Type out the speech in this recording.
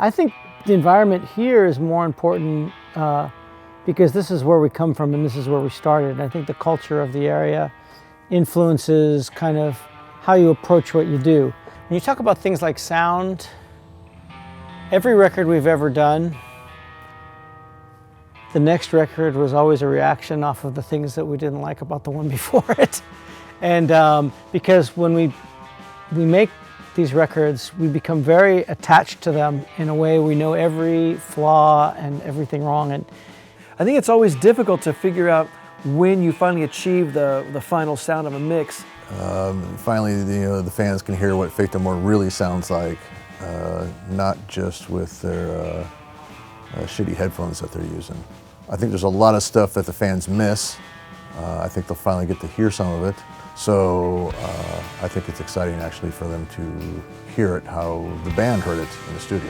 I think the environment here is more important because this is where we come from and this is where we started. And I think the culture of the area influences kind of how you approach what you do. When you talk about things like sound, every record we've ever done, the next record was always a reaction off of the things that we didn't like about the one before it. And because when we make these records, we become very attached to them in a way. We know every flaw and everything wrong. And I think it's always difficult to figure out when you finally achieve the final sound of a mix. Finally, the fans can hear what Faith No More really sounds like, not just with their shitty headphones that they're using. I think there's a lot of stuff that the fans miss. I think they'll finally get to hear some of it. So I think it's exciting actually for them to hear it how the band heard it in the studio.